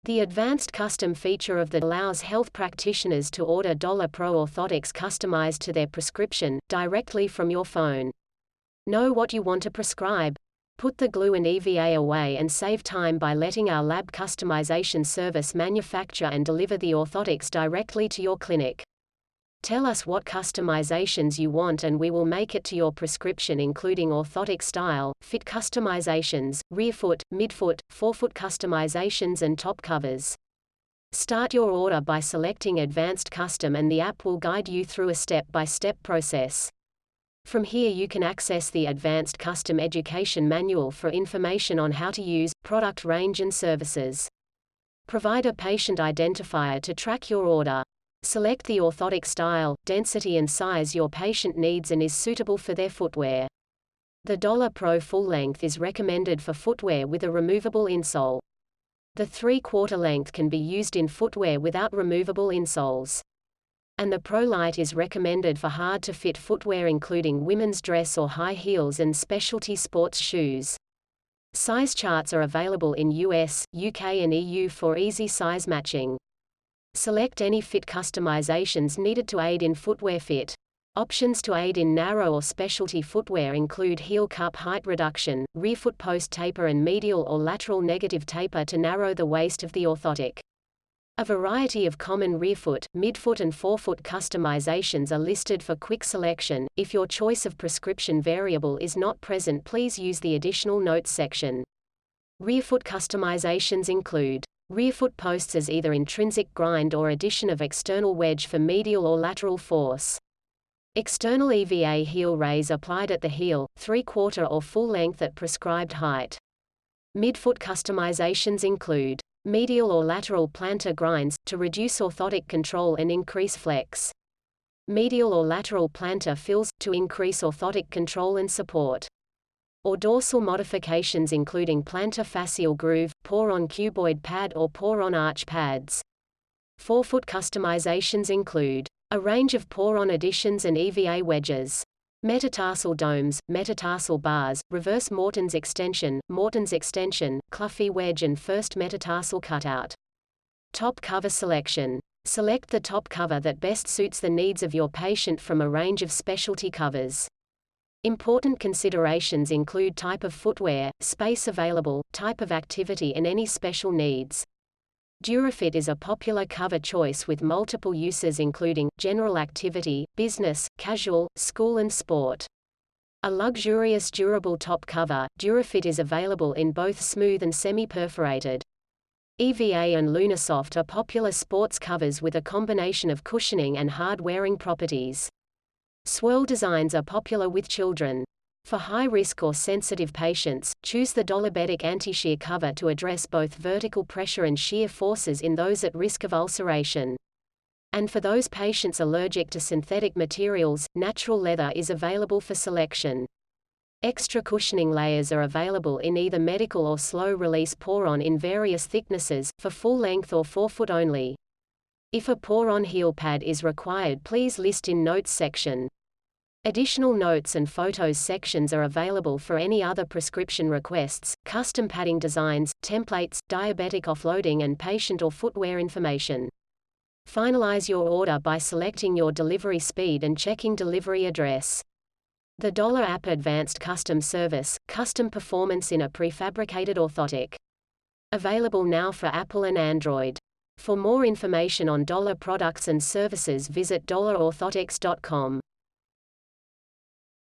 The advanced custom feature of the allows health practitioners to order DOLA Pro orthotics customized to their prescription, directly from your phone. Know what you want to prescribe? Put the glue and EVA away and save time by letting our lab customization service manufacture and deliver the orthotics directly to your clinic. Tell us what customizations you want and we will make it to your prescription, including orthotic style, fit customizations, rearfoot, midfoot, forefoot customizations and top covers. Start your order by selecting Advanced Custom and the app will guide you through a step-by-step process. From here you can access the Advanced Custom Education Manual for information on how to use, product range and services. Provide a patient identifier to track your order. Select the orthotic style, density and size your patient needs and is suitable for their footwear. The DOLA Pro full length is recommended for footwear with a removable insole. The 3/4 length can be used in footwear without removable insoles. And the Pro Light is recommended for hard-to-fit footwear including women's dress or high heels and specialty sports shoes. Size charts are available in US, UK and EU for easy size matching. Select any fit customizations needed to aid in footwear fit. Options to aid in narrow or specialty footwear include heel cup height reduction, rear foot post taper and medial or lateral negative taper to narrow the waist of the orthotic. A variety of common rearfoot, midfoot and forefoot customizations are listed for quick selection. If your choice of prescription variable is not present, please use the additional notes section. Rearfoot customizations include rearfoot posts as either intrinsic grind or addition of external wedge for medial or lateral force. External EVA heel raise applied at the heel, 3/4 or full length at prescribed height. Midfoot customizations include medial or lateral plantar grinds, to reduce orthotic control and increase flex. Medial or lateral plantar fills, to increase orthotic control and support. Or dorsal modifications including plantar fascial groove, pour-on cuboid pad or pour-on arch pads. Forefoot customizations include a range of pour-on additions and EVA wedges. Metatarsal domes, metatarsal bars, reverse Morton's extension, Cluffy wedge and first metatarsal cutout. Top cover selection. Select the top cover that best suits the needs of your patient from a range of specialty covers. Important considerations include type of footwear, space available, type of activity and any special needs. DuraFit is a popular cover choice with multiple uses including general activity, business, casual, school and sport. A luxurious durable top cover, DuraFit is available in both smooth and semi-perforated. EVA and Lunasoft are popular sports covers with a combination of cushioning and hard-wearing properties. Swirl designs are popular with children. For high-risk or sensitive patients, choose the Dolabedic anti-shear cover to address both vertical pressure and shear forces in those at risk of ulceration. And for those patients allergic to synthetic materials, natural leather is available for selection. Extra cushioning layers are available in either medical or slow-release pour-on in various thicknesses, for full length or forefoot only. If a pour-on heel pad is required, please list in Notes section. Additional notes and photos sections are available for any other prescription requests, custom padding designs, templates, diabetic offloading and patient or footwear information. Finalize your order by selecting your delivery speed and checking delivery address. The DOLA App Advanced Custom Service, custom performance in a prefabricated orthotic. Available now for Apple and Android. For more information on DOLA products and services visit dolaorthotics.com.